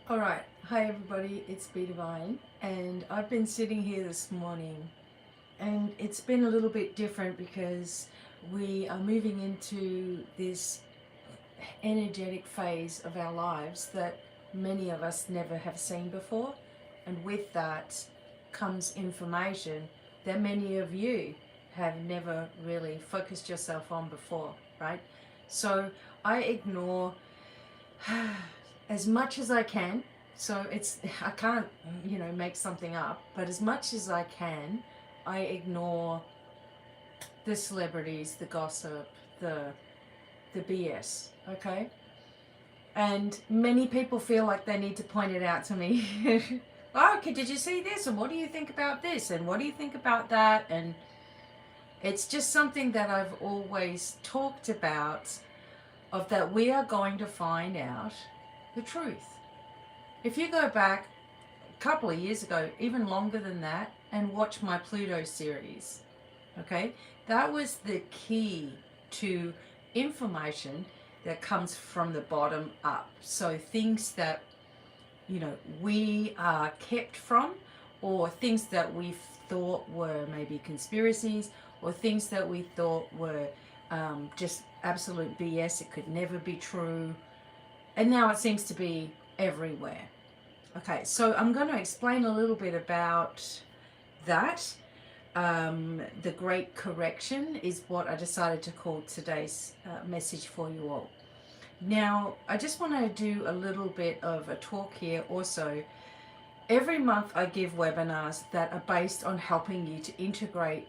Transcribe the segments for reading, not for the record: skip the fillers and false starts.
Alright, hi everybody, it's BDevine, and I've been sitting here this morning, and it's been a little bit different because we are moving into this energetic phase of our lives that many of us never have seen before, and with that comes information that many of you have never really focused yourself on before, right? So I ignore as much as I can. So I can't, make something up, but as much as I can, I ignore the celebrities, the gossip, the BS, okay? And many people feel like they need to point it out to me. Oh, okay, did you see this? And what do you think about this? And what do you think about that? And it's just something that I've always talked about, of that we are going to find out the truth. If you go back a couple of years ago, even longer than that, and watch my Pluto series, okay, that was the key to information that comes from the bottom up. So things that, we are kept from, or things that we thought were maybe conspiracies, or things that we thought were just absolute BS, it could never be true. And now it seems to be everywhere. Okay, so I'm going to explain a little bit about that. The Great Correction is what I decided to call today's message for you all. Now, I just want to do a little bit of a talk here also. Every month I give webinars that are based on helping you to integrate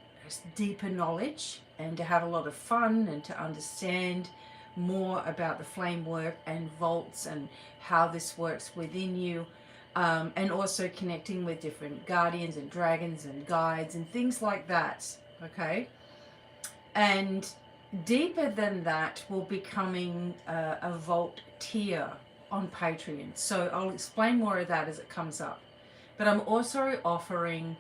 deeper knowledge and to have a lot of fun and to understand more about the flame work and vaults and how this works within you, and also connecting with different guardians and dragons and guides and things like that, okay? And deeper than that will be coming a vault tier on Patreon. So I'll explain more of that as it comes up. But I'm also offering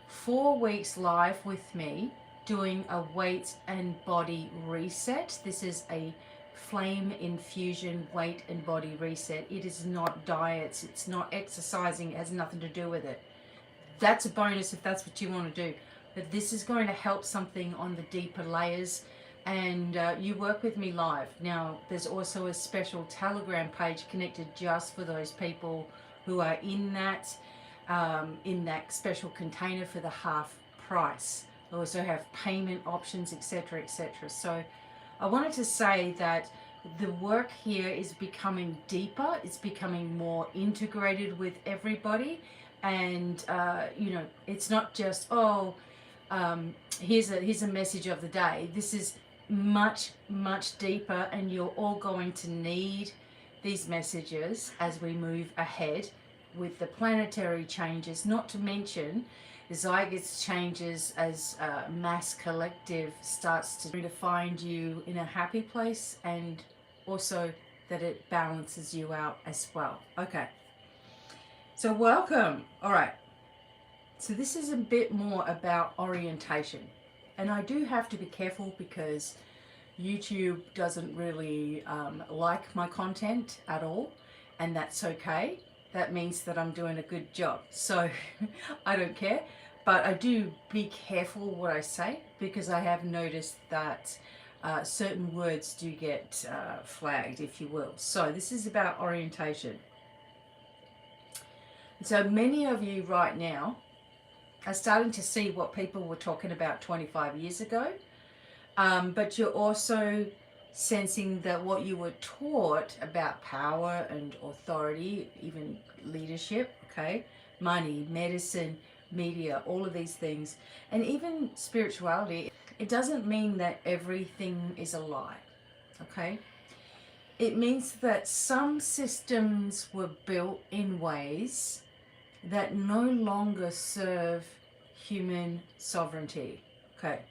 4 weeks live with me doing a weight and body reset. This is a flame infusion weight and body reset. It is not diets, it's not exercising, it has nothing to do with it. That's a bonus if that's what you want to do. But this is going to help something on the deeper layers, and you work with me live. Now, there's also a special Telegram page connected just for those people who are in that special container for the half price. I also have payment options, etc., etc. So I wanted to say that the work here is becoming deeper, it's becoming more integrated with everybody, and it's not just here's a message of the day. This is much deeper, and you're all going to need these messages as we move ahead with the planetary changes, not to mention the Zygotes changes as mass collective starts to find you in a happy place, and also that it balances you out as well. Okay, so welcome. All right, so this is a bit more about orientation, and I do have to be careful because YouTube doesn't really like my content at all, and that's okay. That means that I'm doing a good job. So I don't care, but I do be careful what I say, because I have noticed that certain words do get flagged, if you will. So this is about orientation. So many of you right now are starting to see what people were talking about 25 years ago, but you're also sensing that what you were taught about power and authority, even leadership, okay, money, medicine, media, all of these things, and even spirituality, it doesn't mean that everything is a lie, okay? It means that some systems were built in ways that no longer serve human sovereignty, okay?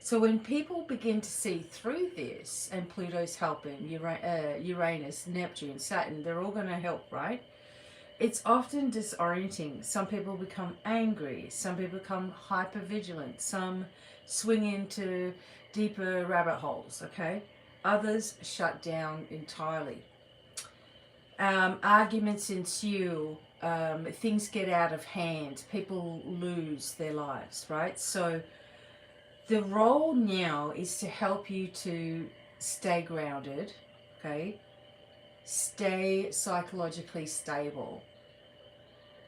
So when people begin to see through this, and Pluto's helping, Uranus, Neptune, Saturn, they're all going to help, right? It's often disorienting. Some people become angry, some people become hypervigilant, some swing into deeper rabbit holes, okay? Others shut down entirely. Arguments ensue, things get out of hand, people lose their lives, right? So the role now is to help you to stay grounded, okay? Stay psychologically stable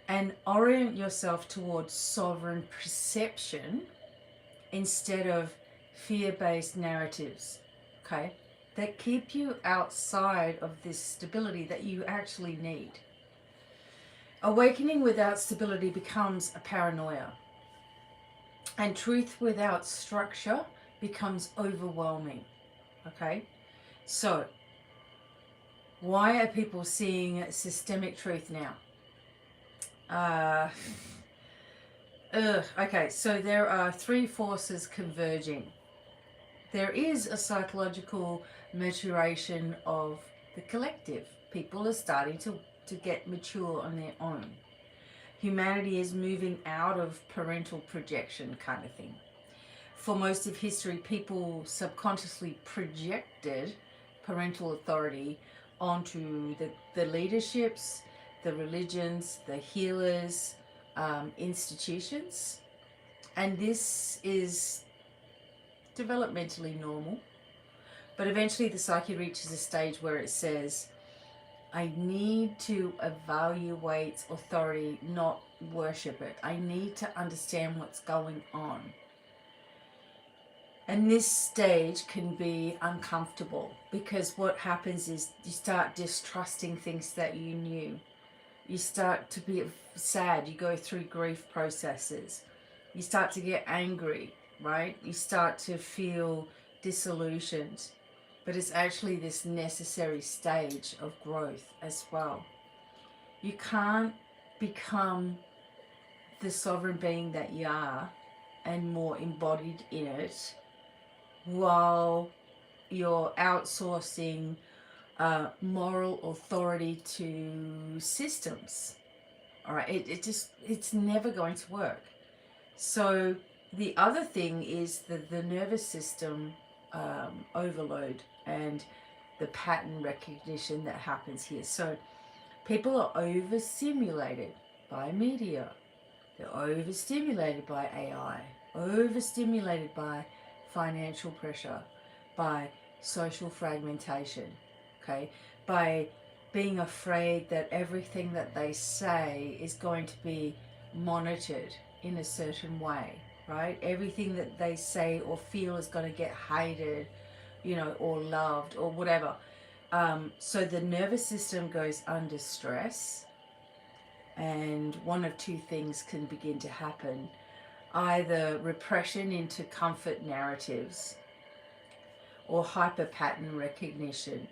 and orient yourself towards sovereign perception instead of fear-based narratives, okay? That keep you outside of this stability that you actually need. Awakening without stability becomes a paranoia. And truth without structure becomes overwhelming, okay? So, why are people seeing systemic truth now? Okay, so there are three forces converging. There is a psychological maturation of the collective. People are starting to get mature on their own. Humanity is moving out of parental projection kind of thing. For most of history, people subconsciously projected parental authority onto the leaderships, the religions, the healers, institutions. And this is developmentally normal. But eventually the psyche reaches a stage where it says, I need to evaluate authority, not worship it. I need to understand what's going on. And this stage can be uncomfortable because what happens is you start distrusting things that you knew. You start to be sad. You go through grief processes. You start to get angry, right? You start to feel disillusioned. But it's actually this necessary stage of growth as well. You can't become the sovereign being that you are and more embodied in it while you're outsourcing moral authority to systems. All right, it's never going to work. So the other thing is the nervous system overload and the pattern recognition that happens here. So people are overstimulated by media. They're overstimulated by AI, overstimulated by financial pressure, by social fragmentation, okay, by being afraid that everything that they say is going to be monitored in a certain way, right? Everything that they say or feel is going to get hated, you know, or loved or whatever. So the nervous system goes under stress, and one of two things can begin to happen. Either repression into comfort narratives or hyper pattern recognition.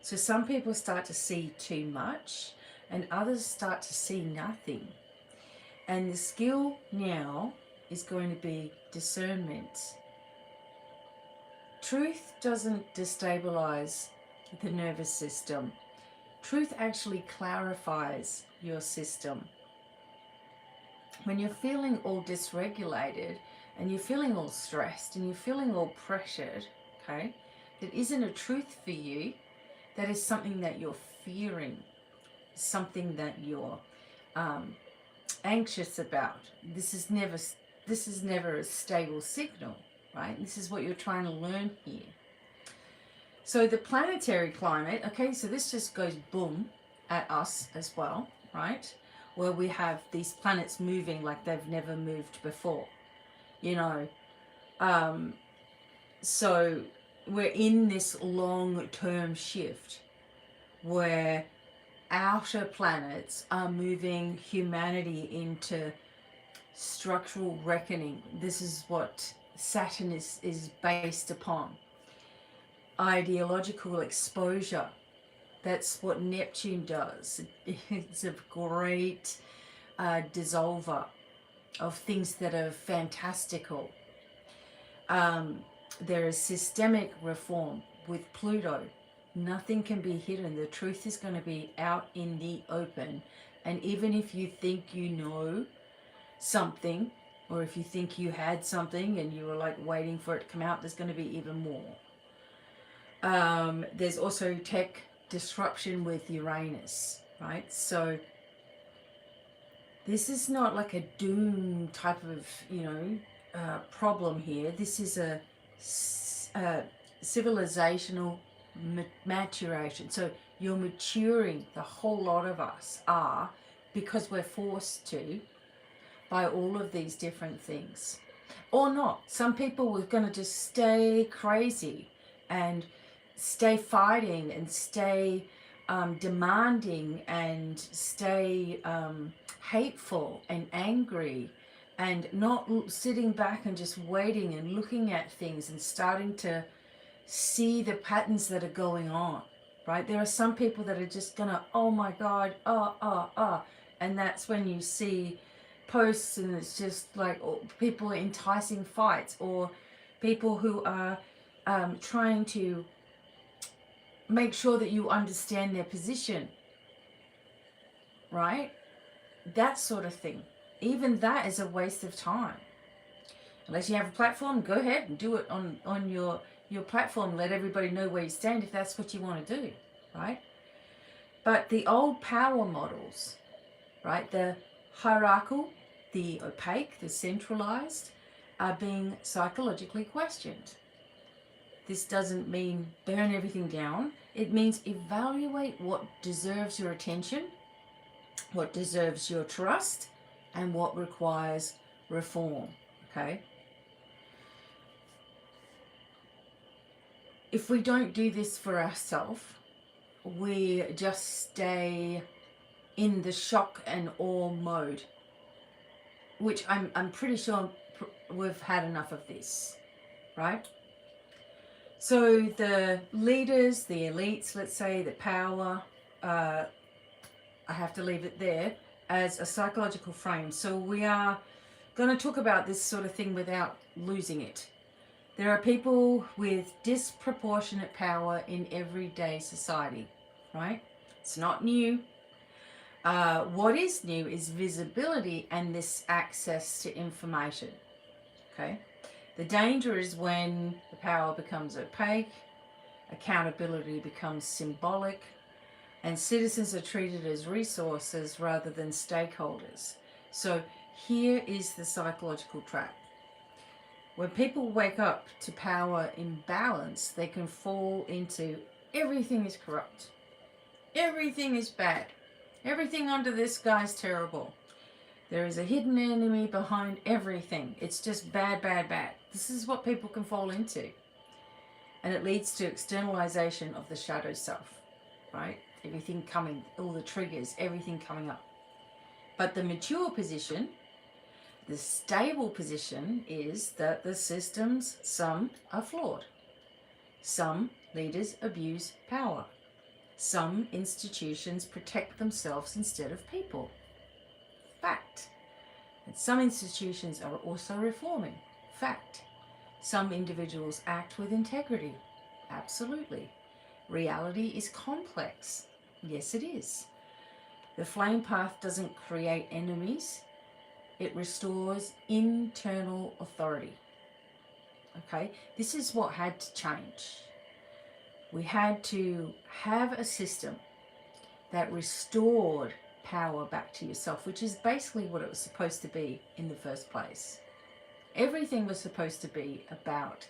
So some people start to see too much and others start to see nothing. And the skill now is going to be discernment. Truth doesn't destabilize the nervous system. Truth actually clarifies your system. When you're feeling all dysregulated and you're feeling all stressed and you're feeling all pressured, okay, that isn't a truth for you, that is something that you're fearing, something that you're anxious about. This is never a stable signal, right? This is what you're trying to learn here. So the planetary climate, okay, so this just goes boom at us as well, right? Where we have these planets moving like they've never moved before, you know. So we're in this long-term shift where outer planets are moving humanity into structural reckoning. This is what Saturn is based upon. Ideological exposure. That's what Neptune does. It's a great dissolver of things that are fantastical. There is systemic reform with Pluto. Nothing can be hidden. The truth is going to be out in the open. And even if you think you know something, or if you think you had something and you were like waiting for it to come out, there's going to be even more. There's also tech disruption with Uranus, right? So this is not like a doom type of, problem here. This is a civilizational maturation. So you're maturing, the whole lot of us are, because we're forced to by all of these different things. Or not. Some people were going to just stay crazy and stay fighting and stay demanding and stay hateful and angry and not sitting back and just waiting and looking at things and starting to see the patterns that are going on, right? There are some people that are just gonna, oh my God, and that's when you see posts and it's just like people enticing fights, or people who are trying to make sure that you understand their position, right? That sort of thing. Even that is a waste of time. Unless you have a platform, go ahead and do it on your platform. Let everybody know where you stand if that's what you want to do, right? But the old power models, right, the hierarchical, the opaque, the centralized, are being psychologically questioned. This doesn't mean burn everything down. It means evaluate what deserves your attention, what deserves your trust, and what requires reform, okay? If we don't do this for ourselves, we just stay in the shock and awe mode, which I'm pretty sure we've had enough of this, right? So the leaders, the elites, let's say, the power, I have to leave it there as a psychological frame. So we are going to talk about this sort of thing without losing it. There are people with disproportionate power in everyday society, right? It's not new. What is new is visibility and this access to information, okay? The danger is when the power becomes opaque, accountability becomes symbolic, and citizens are treated as resources rather than stakeholders. So here is the psychological trap. When people wake up to power imbalance, they can fall into everything is corrupt, everything is bad, everything under this sky's terrible. There is a hidden enemy behind everything. It's just bad, bad, bad. This is what people can fall into. And it leads to externalization of the shadow self, right? Everything coming, all the triggers, everything coming up. But the mature position, the stable position, is that the systems, some are flawed. Some leaders abuse power. Some institutions protect themselves instead of people. Fact. And some institutions are also reforming. Fact. Some individuals act with integrity. Absolutely. Reality is complex. Yes, it is. The flame path doesn't create enemies. It restores internal authority. Okay? This is what had to change. We had to have a system that restored power back to yourself, which is basically what it was supposed to be in the first place. Everything was supposed to be about,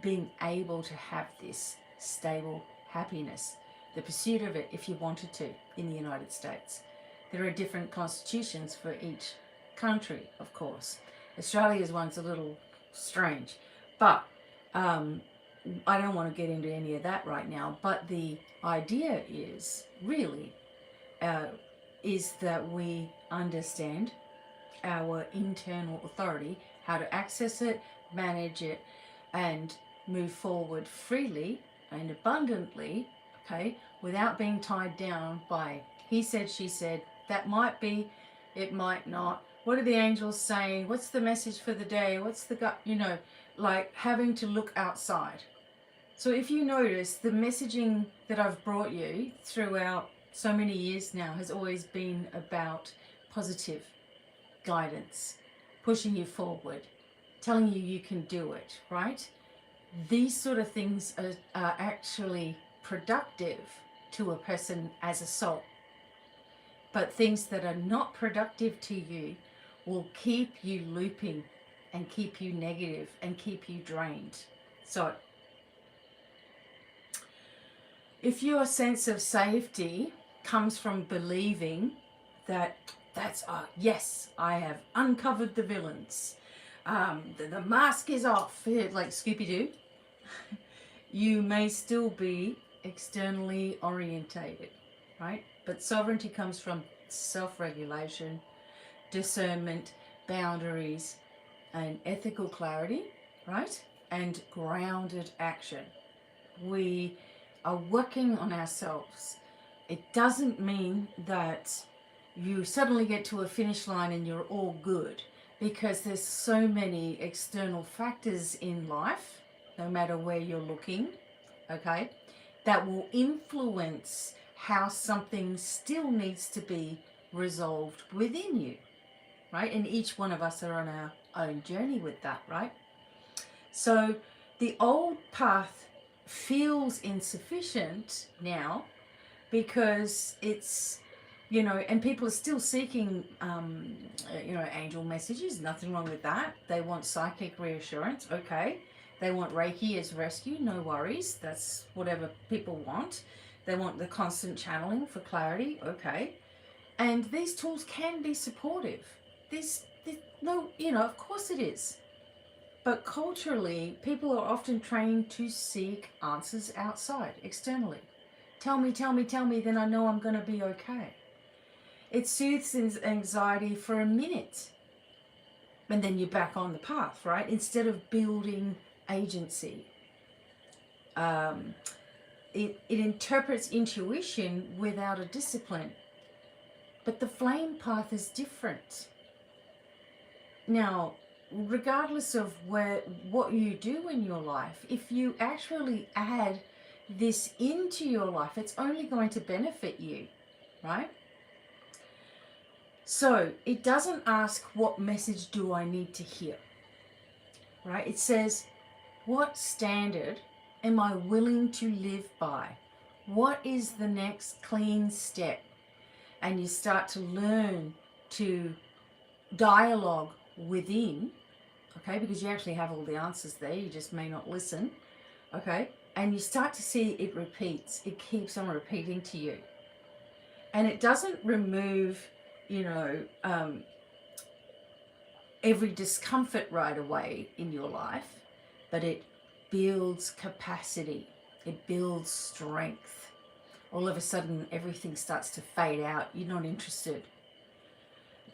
being able to have this stable happiness, the pursuit of it if you wanted to in the United States. There are different constitutions for each country, of course. Australia's one's a little strange, but I don't want to get into any of that right now. But the idea is really is that we understand our internal authority, how to access it, manage it, and move forward freely and abundantly, okay, without being tied down by he said, she said, that might be, it might not. What are the angels saying? What's the message for the day? What's the, like having to look outside. So if you notice, the messaging that I've brought you throughout so many years now has always been about positive guidance, pushing you forward, telling you you can do it, right? These sort of things are actually productive to a person as a soul. But things that are not productive to you will keep you looping and keep you negative and keep you drained. So if your sense of safety comes from believing that yes, I have uncovered the villains, the mask is off, like Scooby-Doo, you may still be externally orientated, right? But sovereignty comes from self-regulation, discernment, boundaries, and ethical clarity, right? And grounded action. We are working on ourselves. It doesn't mean that you suddenly get to a finish line and you're all good, because there's so many external factors in life, no matter where you're looking, okay, that will influence how something still needs to be resolved within you, right? And each one of us are on our own journey with that, right? So the old path feels insufficient now because it's, you know, and people are still seeking, you know, angel messages. Nothing wrong with that. They want psychic reassurance. Okay. They want Reiki as rescue. No worries. That's whatever people want. They want the constant channeling for clarity. Okay. And these tools can be supportive. No, you know, of course it is. But culturally, people are often trained to seek answers outside, externally. Tell me, tell me, tell me, then I know I'm going to be okay. It soothes anxiety for a minute. And then you're back on the path, right? Instead of building agency. It interprets intuition without a discipline. But the flame path is different. Now, regardless of what you do in your life, if you actually add this into your life, it's only going to benefit you, right? So it doesn't ask, what message do I need to hear, right? It says, what standard am I willing to live by? What is the next clean step? And you start to learn to dialogue within, okay, because you actually have all the answers there, you just may not listen, okay, and you start to see it repeats, it keeps on repeating to you, and it doesn't remove, you know, every discomfort right away in your life, but it builds capacity, it builds strength. All of a sudden everything starts to fade out, you're not interested.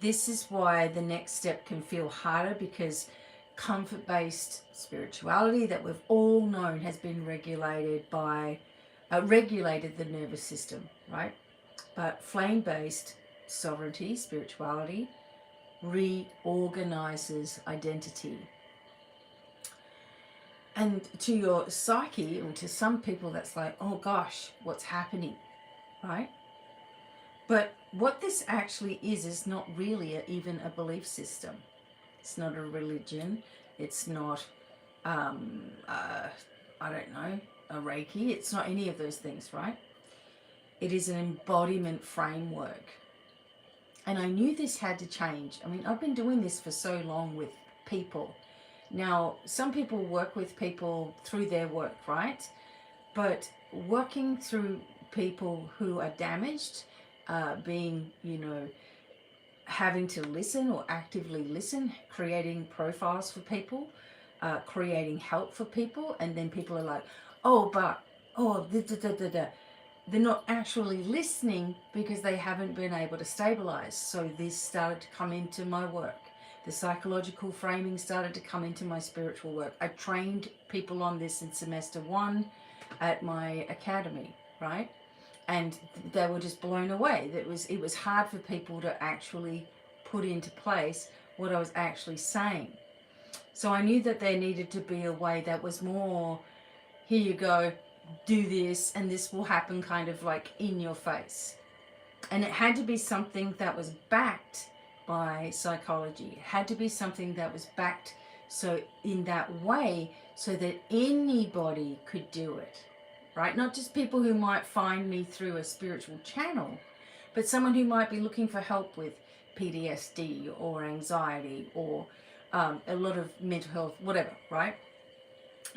This is why the next step can feel harder, because comfort-based spirituality that we've all known has been regulated the nervous system, right? But flame-based sovereignty, spirituality, reorganizes identity. And to your psyche, and to some people, that's like, oh gosh, what's happening, right? But what this actually is not really even a belief system. It's not a religion. It's not, I don't know, a Reiki. It's not any of those things, right? It is an embodiment framework. And I knew this had to change. I mean, I've been doing this for so long with people. Now, some people work with people through their work, right? But working through people who are damaged, being, you know, having to listen or actively listen, creating profiles for people, creating help for people, and then people are like, they're not actually listening because they haven't been able to stabilize. So this started to come into my work. The psychological framing started to come into my spiritual work. I trained people on this in semester 1 at my academy, right? And they were just blown away. It was hard for people to actually put into place what I was actually saying. So I knew that there needed to be a way that was more, here you go, do this and this will happen, kind of like in your face. And it had to be something that was backed by psychology. It had to be something that was backed so in that way, so that anybody could do it. right? Not just people who might find me through a spiritual channel, but someone who might be looking for help with PTSD or anxiety or a lot of mental health, whatever, right?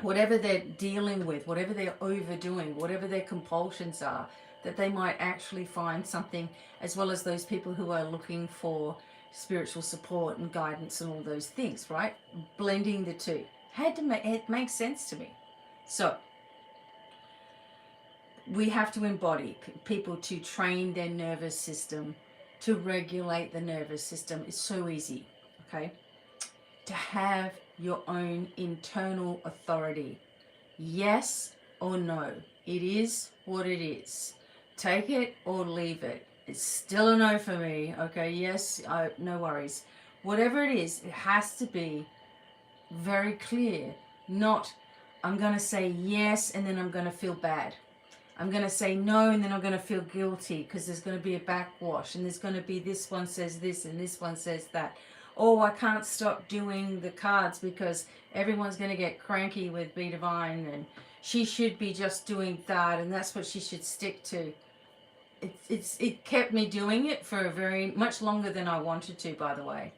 Whatever they're dealing with, whatever they're overdoing, whatever their compulsions are, that they might actually find something, as well as those people who are looking for spiritual support and guidance and all those things, right? Blending the two. It makes sense to me. So we have to embody people to train their nervous system, to regulate the nervous system. It's so easy, okay? To have your own internal authority. Yes or no. It is what it is. Take it or leave it. It's still a no for me, okay? Yes, no worries. Whatever it is, it has to be very clear. Not, I'm going to say yes and then I'm going to feel bad. I'm going to say no and then I'm going to feel guilty because there's going to be a backwash and there's going to be this one says this and this one says that. Oh, I can't stop doing the cards because everyone's going to get cranky with BDevine and she should be just doing that and that's what she should stick to. It kept me doing it for very much longer than I wanted to, by the way.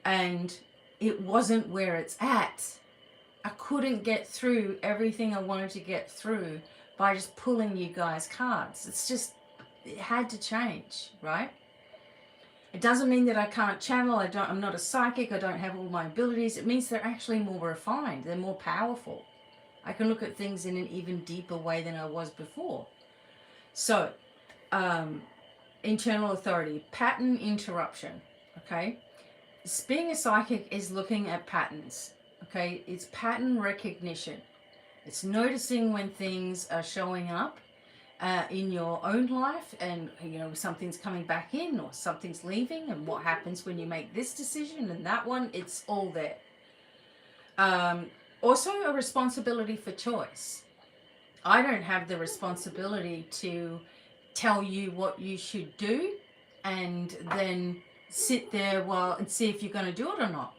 And it wasn't where it's at. I couldn't get through everything I wanted to get through by just pulling you guys cards. It's just, it had to change, right? It doesn't mean that I can't channel. I'm not a psychic. I don't have all my abilities. It means they're actually more refined. They're more powerful. I can look at things in an even deeper way than I was before. So, internal authority, pattern interruption, okay? Being a psychic is looking at patterns, okay? It's pattern recognition. It's noticing when things are showing up in your own life and, you know, something's coming back in or something's leaving and what happens when you make this decision and that one. It's all there. Also a responsibility for choice. I don't have the responsibility to tell you what you should do and then sit there and see if you're going to do it or not.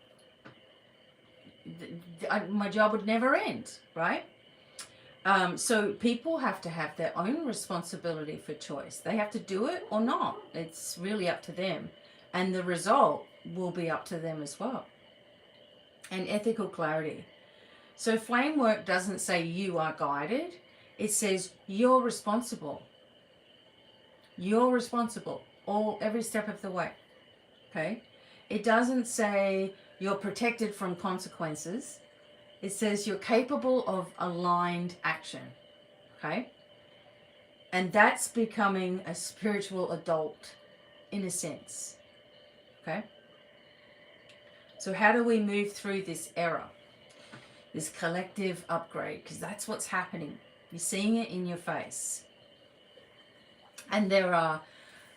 My job would never end, right? So people have to have their own responsibility for choice. They have to do it or not. It's really up to them. And the result will be up to them as well. And ethical clarity. So flame work doesn't say you are guided. It says you're responsible. You're responsible every step of the way. Okay? It doesn't say you're protected from consequences. It says you're capable of aligned action, okay? And that's becoming a spiritual adult in a sense, okay? So how do we move through this era, this collective upgrade? Because that's what's happening. You're seeing it in your face. And there are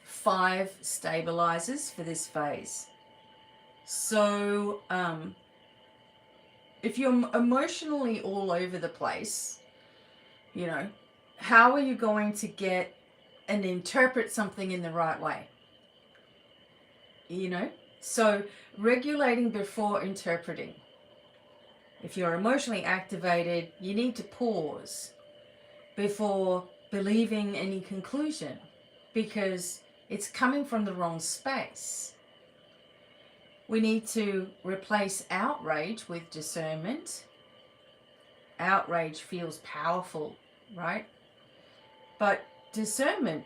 5 stabilizers for this phase. So, if you're emotionally all over the place, you know, how are you going to get and interpret something in the right way? You know, so regulating before interpreting. If you're emotionally activated, you need to pause before believing any conclusion because it's coming from the wrong space. We need to replace outrage with discernment. Outrage feels powerful, right? But discernment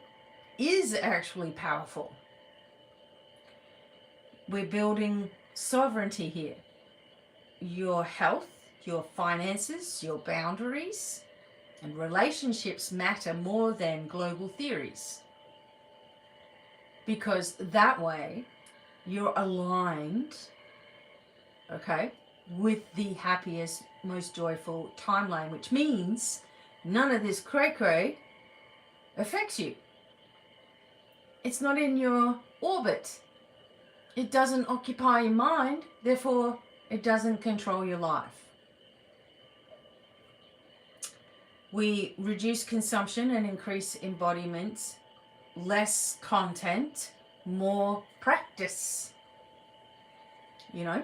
is actually powerful. We're building sovereignty here. Your health, your finances, your boundaries, and relationships matter more than global theories. Because that way, you're aligned, okay, with the happiest, most joyful timeline, which means none of this cray-cray affects you. It's not in your orbit. It doesn't occupy your mind, therefore it doesn't control your life. We reduce consumption and increase embodiment, less content, more practice, you know.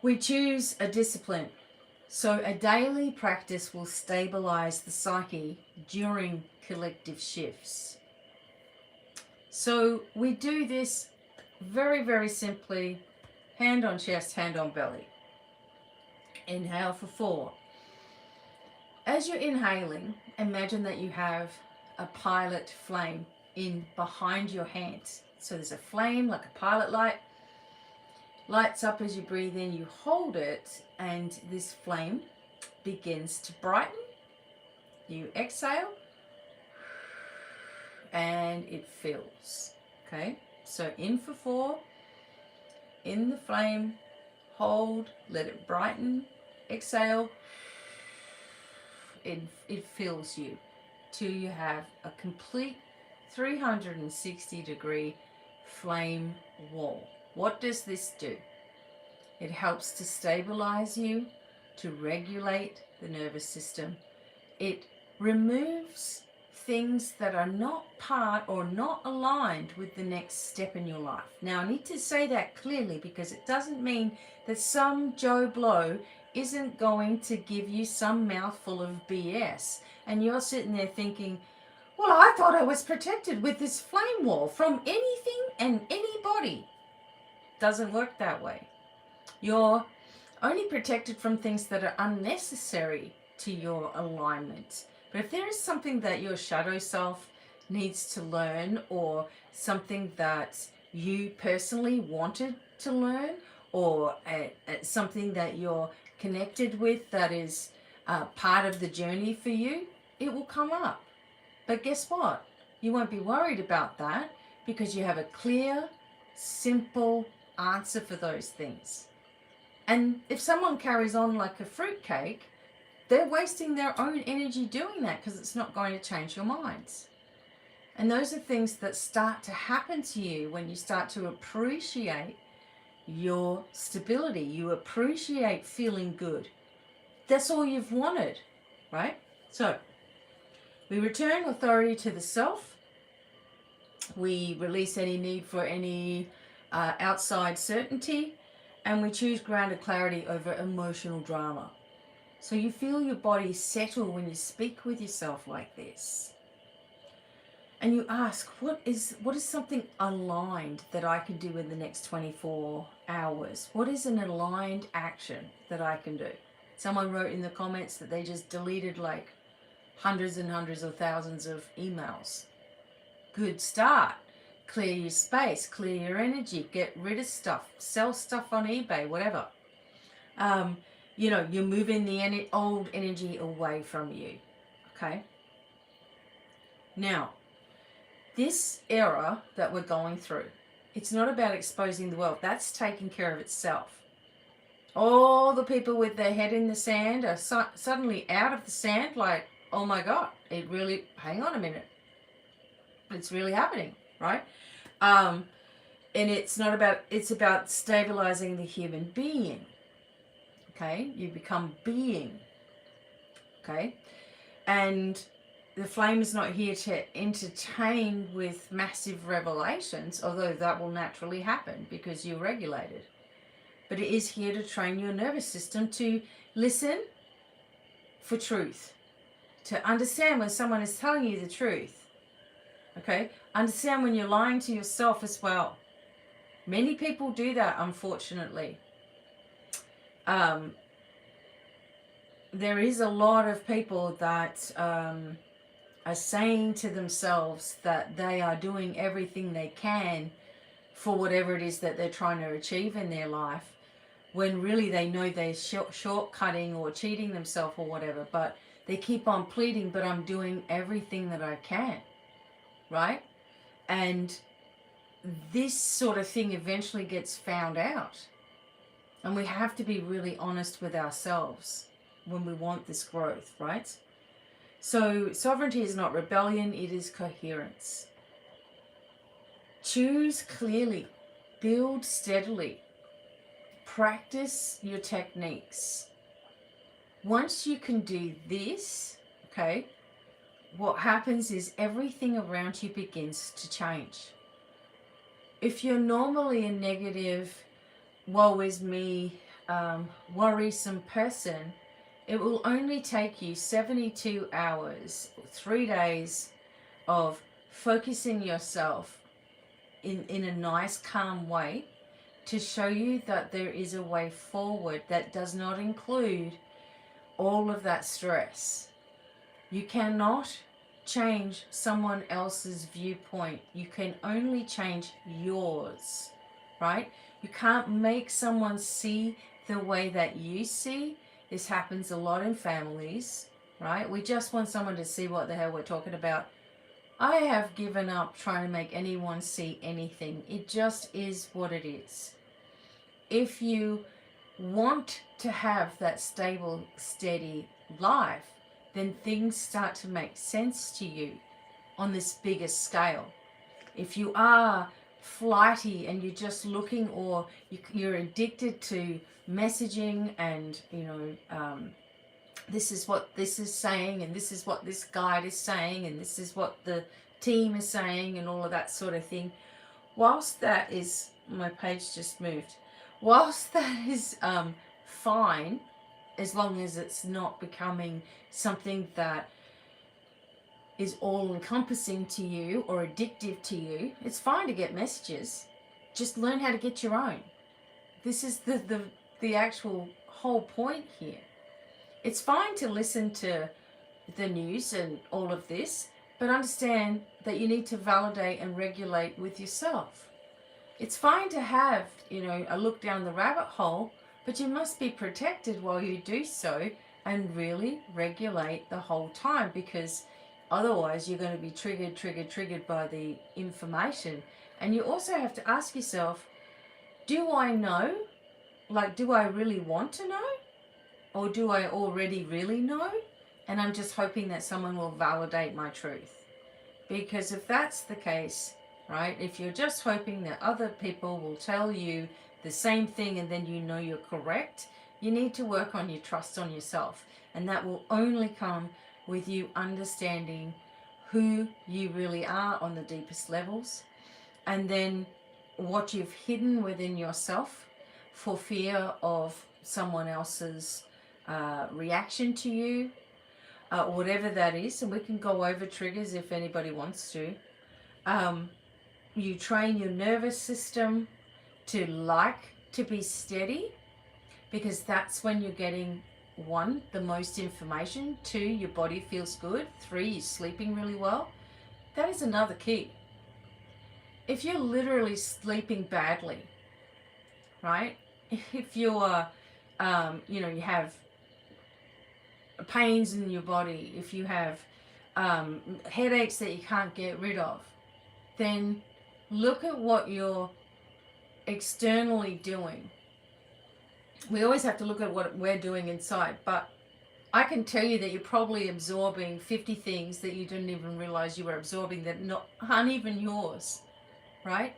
We choose a discipline. So a daily practice will stabilize the psyche during collective shifts. So we do this very, very simply, hand on chest, hand on belly. Inhale for 4. As you're inhaling, imagine that you have a pilot flame in behind your hands. So there's a flame like a pilot light, lights up as you breathe in, you hold it, and this flame begins to brighten. You exhale, and it fills. Okay, so in for 4, in the flame, hold, let it brighten, exhale, it fills you till you have a complete 360-degree flame wall. What does this do? It helps to stabilize you, to regulate the nervous system. It removes things that are not part or not aligned with the next step in your life. Now, I need to say that clearly because it doesn't mean that some Joe Blow isn't going to give you some mouthful of BS and you're sitting there thinking, well, I thought I was protected with this flame wall from anything and anybody. Doesn't work that way. You're only protected from things that are unnecessary to your alignment. But if there is something that your shadow self needs to learn, or something that you personally wanted to learn, or something that you're connected with that is part of the journey for you, it will come up. But guess what? You won't be worried about that because you have a clear, simple answer for those things. And if someone carries on like a fruitcake, they're wasting their own energy doing that because it's not going to change your minds. And those are things that start to happen to you when you start to appreciate your stability. You appreciate feeling good. That's all you've wanted, right? So we return authority to the self. We release any need for any outside certainty, and we choose grounded clarity over emotional drama. So you feel your body settle when you speak with yourself like this. And you ask, what is something aligned that I can do in the next 24 hours? What is an aligned action that I can do? Someone wrote in the comments that they just deleted like hundreds and hundreds of thousands of emails. Good start. Clear your space, clear your energy, get rid of stuff, sell stuff on eBay, whatever. You're moving the old energy away from you. Okay? Now, this era that we're going through, it's not about exposing the world. That's taking care of itself. All the people with their head in the sand are suddenly out of the sand like, oh my God, hang on a minute. It's really happening, right? And it's about stabilizing the human being. Okay? You become being. Okay? And the flame is not here to entertain with massive revelations, although that will naturally happen because you're regulated. But it is here to train your nervous system to listen for truth, to understand when someone is telling you the truth. Okay? Understand when you're lying to yourself as well. Many people do that, unfortunately. There is a lot of people that are saying to themselves that they are doing everything they can for whatever it is that they're trying to achieve in their life, when really they know they're shortcutting or cheating themselves or whatever, but they keep on pleading, but I'm doing everything that I can, right? And this sort of thing eventually gets found out. And we have to be really honest with ourselves when we want this growth, right? So sovereignty is not rebellion, it is coherence. Choose clearly, build steadily, practice your techniques. Once you can do this, okay, what happens is everything around you begins to change. If you're normally a negative, woe is me, worrisome person, It will only take you 72 hours, 3 days of focusing yourself in a nice, calm way to show you that there is a way forward that does not include all of that stress. You cannot change someone else's viewpoint. You can only change yours, right? You can't make someone see the way that you see. This happens a lot in families, right? We just want someone to see what the hell we're talking about. I have given up trying to make anyone see anything. It just is what it is. If you want to have that stable, steady life, then things start to make sense to you on this bigger scale. If you are flighty and you're just looking, or you're addicted to messaging and, this is what this is saying, and this is what this guide is saying, and this is what the team is saying, and all of that sort of thing, whilst that is, my page just moved, whilst that is fine, as long as it's not becoming something that is all-encompassing to you or addictive to you, it's fine to get messages. Just learn how to get your own. This is the actual whole point here. It's fine to listen to the news and all of this, but understand that you need to validate and regulate with yourself. It's fine to have, a look down the rabbit hole, but you must be protected while you do so and really regulate the whole time, because otherwise you're going to be triggered by the information. And you also have to ask yourself, do I know? Do I really want to know? Or do I already really know? And I'm just hoping that someone will validate my truth. Because if that's the case, right, if you're just hoping that other people will tell you the same thing and then you're correct, you need to work on your trust on yourself. And that will only come with you understanding who you really are on the deepest levels, and then what you've hidden within yourself for fear of someone else's reaction to you, whatever that is. And we can go over triggers if anybody wants to. You train your nervous system to be steady, because that's when you're getting, 1, the most information, 2, your body feels good, 3, you're sleeping really well. That is another key. If you're literally sleeping badly, right? If you're, you have pains in your body, if you have headaches that you can't get rid of, then look at what you're externally doing. We always have to look at what we're doing inside, but I can tell you that you're probably absorbing 50 things that you didn't even realize you were absorbing that aren't even yours, right?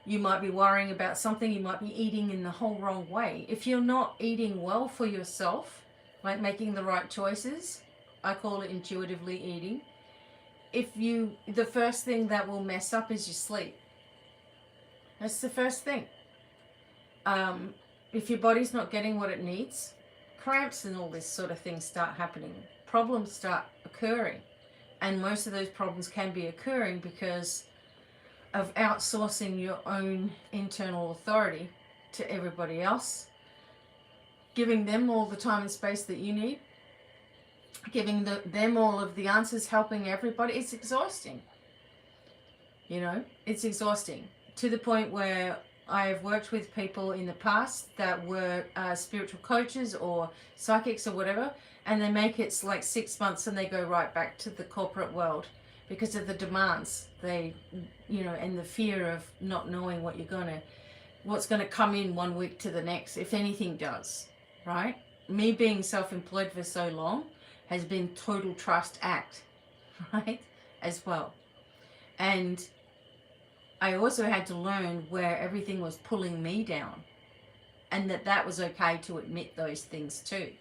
You might be worrying about something, you might be eating in the whole wrong way. If you're not eating well for yourself, like making the right choices, I call it intuitively eating. The first thing that will mess up is your sleep. That's the first thing. If your body's not getting what it needs, cramps and all this sort of things start happening. Problems start occurring. And most of those problems can be occurring because of outsourcing your own internal authority to everybody else, giving them all the time and space that you need, giving them all of the answers, helping everybody. It's exhausting. It's exhausting to the point where I have worked with people in the past that were spiritual coaches or psychics or whatever, and they make it like 6 months and they go right back to the corporate world because of the demands. And the fear of not knowing what's going to come in 1 week to the next, if anything does, right? Me being self-employed for so long has been total trust act, right, as well. And I also had to learn where everything was pulling me down, and that was okay to admit those things too.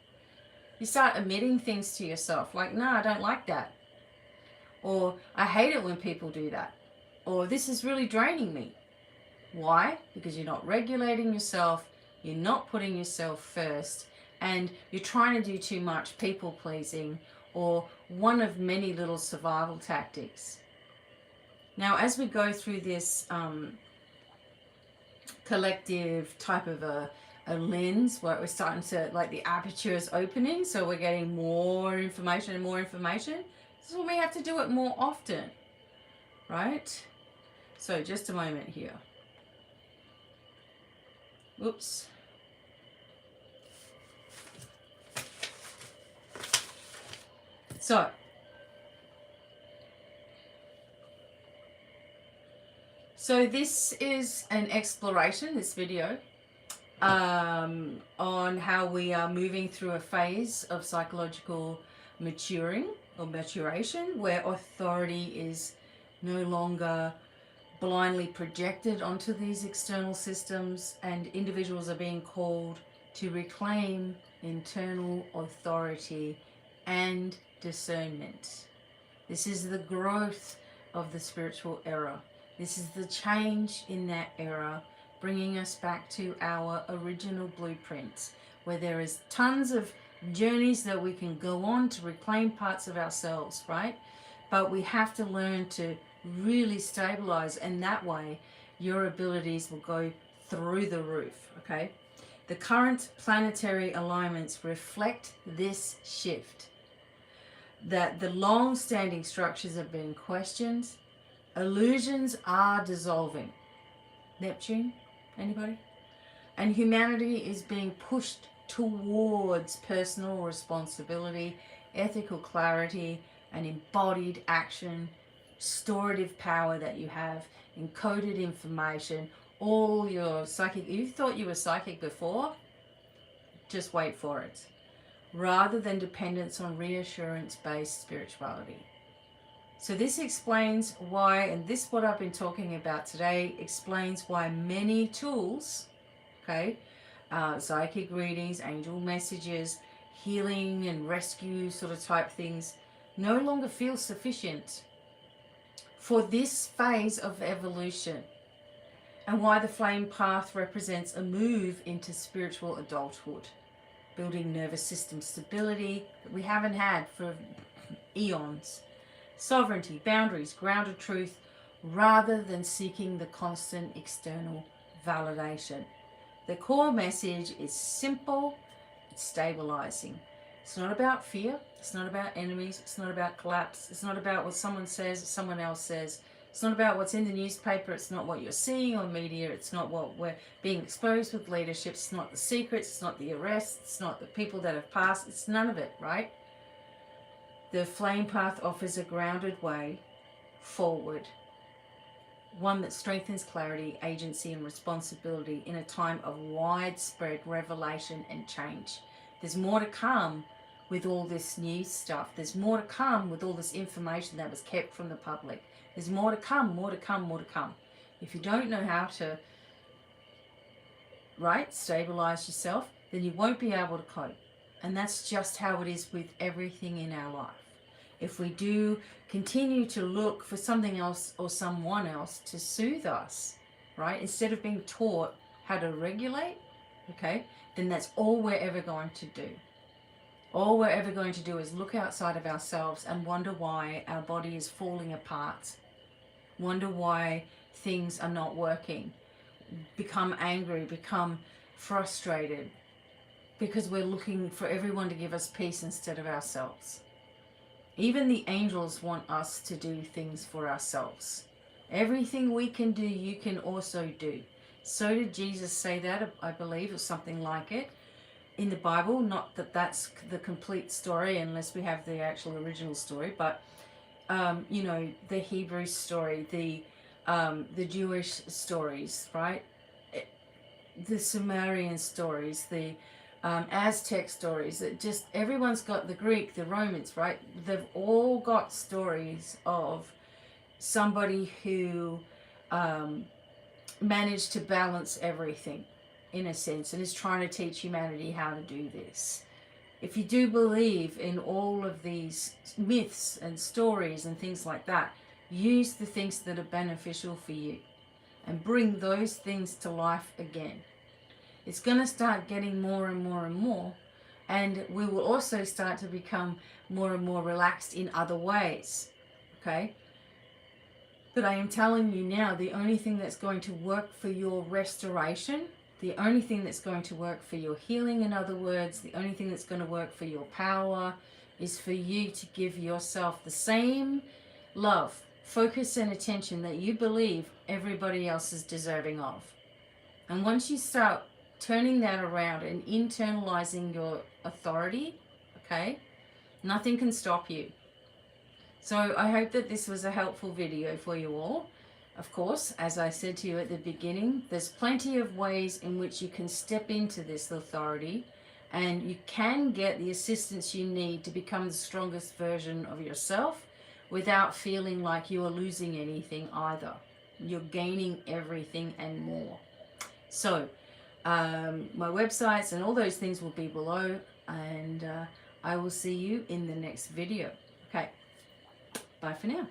You start admitting things to yourself, like, no, I don't like that. Or I hate it when people do that. Or this is really draining me. Why? Because you're not regulating yourself, you're not putting yourself first, and you're trying to do too much people pleasing, or one of many little survival tactics. Now, as we go through this collective type of a lens where we're starting to, like, the aperture is opening, so we're getting more information and more information, this is when we have to do it more often, right? So just a moment here. Oops. So this is an exploration, this video, on how we are moving through a phase of psychological maturing or maturation, where authority is no longer blindly projected onto these external systems, and individuals are being called to reclaim internal authority and discernment. This is the growth of the spiritual era. This is the change in that era, bringing us back to our original blueprint, where there is tons of journeys that we can go on to reclaim parts of ourselves, right? But we have to learn to really stabilize, and that way your abilities will go through the roof, okay? The current planetary alignments reflect this shift, that the long-standing structures are being questioned, illusions are dissolving. Neptune, anybody? And humanity is being pushed towards personal responsibility, ethical clarity, and embodied action, storative power that you have, encoded information, all your psychic. You thought you were psychic before? Just wait for it. Rather than dependence on reassurance-based spirituality. So this explains why, and this what I've been talking about today, explains why many tools, okay, psychic readings, angel messages, healing and rescue sort of type things, no longer feel sufficient for this phase of evolution, and why the flame path represents a move into spiritual adulthood, building nervous system stability that we haven't had for eons, sovereignty, boundaries, grounded truth, rather than seeking the constant external validation. The core message is simple, it's stabilizing. It's not about fear, it's not about enemies, it's not about collapse, it's not about what someone says, someone else says, it's not about what's in the newspaper, it's not what you're seeing on media, it's not what we're being exposed with leadership, it's not the secrets, it's not the arrests, it's not the people that have passed, it's none of it, right? The flame path offers a grounded way forward, one that strengthens clarity, agency, and responsibility in a time of widespread revelation and change. There's more to come with all this new stuff. There's more to come with all this information that was kept from the public. There's more to come, more to come, more to come. If you don't know how to, right, stabilize yourself, then you won't be able to cope. And that's just how it is with everything in our life. If we do continue to look for something else or someone else to soothe us, right, instead of being taught how to regulate, okay, then that's all we're ever going to do. All we're ever going to do is look outside of ourselves and wonder why our body is falling apart, wonder why things are not working, become angry, become frustrated, because we're looking for everyone to give us peace instead of ourselves. Even the angels want us to do things for ourselves. Everything we can do, you can also do. So did Jesus say that, I believe, or something like it, in the Bible. Not that that's the complete story, unless we have the actual original story, but, you know, the Hebrew story, the Jewish stories, right? The Sumerian stories, the Aztec stories, that just everyone's got, the Greek, the Romans, right? They've all got stories of somebody who managed to balance everything, in a sense, and is trying to teach humanity how to do this. If you do believe in all of these myths and stories and things like that, use the things that are beneficial for you and bring those things to life again. It's going to start getting more and more and more And we will also start to become more and more relaxed in other ways. Okay? But I am telling you now, the only thing that's going to work for your restoration, the only thing that's going to work for your healing, in other words, the only thing that's going to work for your power, is for you to give yourself the same love, focus, and attention that you believe everybody else is deserving of. And once you start turning that around and internalizing your authority, okay, nothing can stop you. So I hope that this was a helpful video for you all. Of course, as I said to you at the beginning, there's plenty of ways in which you can step into this authority, and you can get the assistance you need to become the strongest version of yourself without feeling like you are losing anything either. You're gaining everything and more. So my websites and all those things will be below, and I will see you in the next video. Okay. Bye for now.